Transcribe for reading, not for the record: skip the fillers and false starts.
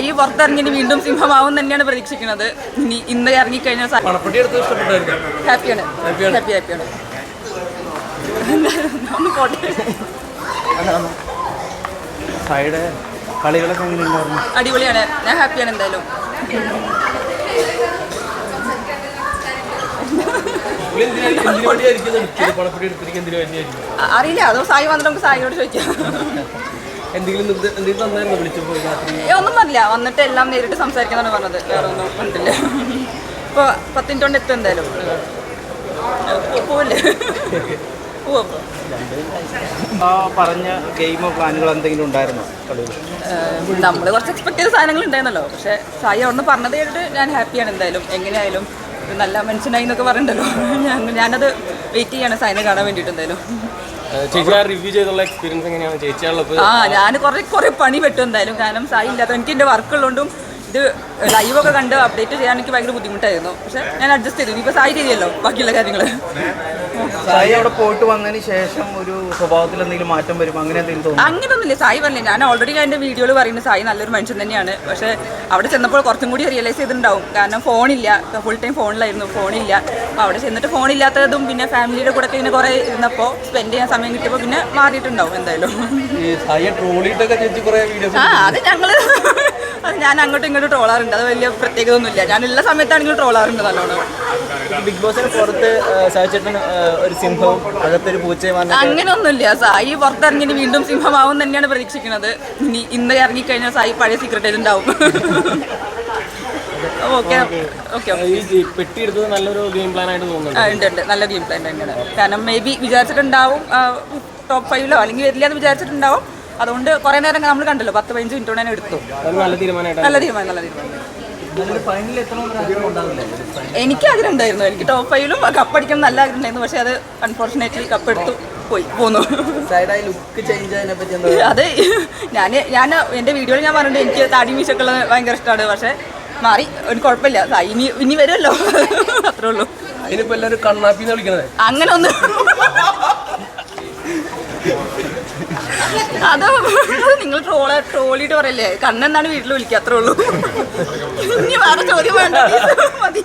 ഈ പുറത്തിറങ്ങി വീണ്ടും സിംഹമാവും തന്നെയാണ് പ്രതീക്ഷിക്കുന്നത്. ഇന്ന് ഇറങ്ങിക്കഴിഞ്ഞാൽ ഹാപ്പിയാണ്. അടിപൊളിയാണ്. ഞാൻ ഹാപ്പിയാണ് എന്തായാലും. അറിയില്ല, അതോ സായി വന്നിട്ട് നമുക്ക് സായിയോട് ചോദിക്കാം. ഒന്നും പറഞ്ഞില്ല, വന്നിട്ട് എല്ലാം നേരിട്ട് സംസാരിക്കാന്നാണ് പറഞ്ഞത്. വേറെ ഒന്നും പറഞ്ഞിട്ടില്ല. ഇപ്പൊ 10 മിനിറ്റ് കൊണ്ട് എത്തും എന്തായാലും. പോവില്ലേ? പറഞ്ഞ ഗെയിമോ പ്ലാനുകളോ എന്തെങ്കിലും ഉണ്ടായിരുന്നോ? നമ്മൾ കുറച്ച് എക്സ്പെക്ട് ചെയ്ത സാധനങ്ങൾ ഉണ്ടായിരുന്നല്ലോ. പക്ഷെ സായി അവിടുന്ന് പറഞ്ഞത് കേട്ടിട്ട് ഞാൻ ഹാപ്പിയാണ് എന്തായാലും. എങ്ങനെയായാലും നല്ല മനുഷ്യനായി എന്നൊക്കെ പറയണ്ടല്ലോ. ഞാനത് വെയിറ്റ് ചെയ്യാണ് സായിനെ കാണാൻ വേണ്ടിയിട്ട് എന്തായാലും. ഞാൻ കുറെ പണി പെട്ടു എന്തായാലും. കാരണം സായി ഇല്ലാത്ത എനിക്ക് എൻ്റെ വർക്കുള്ളതുകൊണ്ടും ഇത് ലൈവൊക്കെ കണ്ട് അപ്ഡേറ്റ് ചെയ്യാൻ എനിക്ക് ഭയങ്കര ബുദ്ധിമുട്ടായിരുന്നു. പക്ഷെ ഞാൻ അഡ്ജസ്റ്റ് ചെയ്തു. ഇനിയിപ്പോൾ സായി ചെയ്യല്ലോ ബാക്കിയുള്ള കാര്യങ്ങൾ. സായി അവിടെ പോയിട്ട് വന്നതിന് ശേഷം ഒരു സ്വഭാവത്തിൽ എന്തെങ്കിലും മാറ്റം വരും അങ്ങനെ എന്തെങ്കിലും തോന്നുന്നു? അങ്ങനെയൊന്നുമില്ല. സായി പറഞ്ഞില്ല, ഞാൻ ഓൾറെഡി എൻ്റെ വീഡിയോയിൽ പറയുന്നത് സായി നല്ലൊരു മനുഷ്യൻ തന്നെയാണ്. പക്ഷേ അവിടെ ചെന്നപ്പോൾ കുറച്ചും കൂടി റിയലൈസ് ചെയ്തിട്ടുണ്ടാവും. കാരണം ഫോണില്ല, ഫുൾ ടൈം ഫോണിലായിരുന്നു. ഫോണില്ല. അപ്പോൾ അവിടെ ചെന്നിട്ട് ഫോണില്ലാത്തതും പിന്നെ ഫാമിലിയുടെ കൂടെ ഇങ്ങനെ കുറേ ഇരുന്നപ്പോൾ സ്പെൻഡ് ചെയ്യാൻ സമയം കിട്ടിയപ്പോൾ പിന്നെ മാറിയിട്ടുണ്ടാവും എന്തായാലും. അത് ഞാൻ അങ്ങോട്ടും ഇങ്ങോട്ടും ട്രോളാറുണ്ട്. അത് വലിയ പ്രത്യേകത ഒന്നുമില്ല. ഞാൻ എല്ലാ സമയത്താണെങ്കിലും ട്രോളാറുണ്ട് നല്ലോണം. ബിഗ് ബോസിന് പുറത്ത് സായിച്ചേട്ടൻ ഒരു സിംഹവും അകത്തൊരു പൂച്ചയും അങ്ങനെയൊന്നുമില്ല. സായി പുറത്തിറങ്ങി വീണ്ടും സിംഹമാവും തന്നെയാണ് പ്രതീക്ഷിക്കുന്നത്. ഇന്ന് ഇറങ്ങിക്കഴിഞ്ഞാൽ സായി പഴയ സീക്രട്ടേജ് ഉണ്ടാവും. പെട്ടിയെടുത്തത് നല്ലൊരു ഗെയിം പ്ലാൻ ആയിട്ട് തോന്നുന്നുണ്ട്. ഉണ്ട്, നല്ല ഗെയിം പ്ലാൻ തന്നെയാണ്. കാരണം മേ ബി വിചാരിച്ചിട്ടുണ്ടാവും ടോപ്പ് 5 അല്ലെങ്കിൽ വരില്ല എന്ന് വിചാരിച്ചിട്ടുണ്ടാവും. അതുകൊണ്ട് കുറെ നേരം നമ്മൾ കണ്ടല്ലോ, 10-15 മിനിറ്റ് കൊണ്ട് തന്നെ എടുത്തു. നല്ല തീരുമാനം. എനിക്ക് ആഗ്രഹമുണ്ടായിരുന്നു. എനിക്ക് ടോപ്പ് 5 കപ്പടിക്കണം നല്ല ആഗ്രഹം ഉണ്ടായിരുന്നു. പക്ഷെ അത് അൺഫോർച്ചുനേറ്റ്ലി കപ്പെടുത്തു പോന്നു. അതെ, ഞാൻ എൻ്റെ വീഡിയോയിൽ ഞാൻ പറഞ്ഞിട്ട് എനിക്ക് താടി മീശൊക്കെ ഉള്ളത് ഭയങ്കര ഇഷ്ടമാണ്. പക്ഷെ മാറി, ഒരു കുഴപ്പമില്ല. ഇനി വരുമല്ലോ, അത്രേ ഉള്ളൂ. അങ്ങനെ ഒന്നും അത് നിങ്ങൾ ട്രോളിയിട്ട് പറയല്ലേ, കണ്ണെന്നാണ് വീട്ടിൽ വിളിക്കുക, അത്രേ ഉള്ളൂ. ഇനി വേറെ ചോദ്യം വേണ്ട, മതി.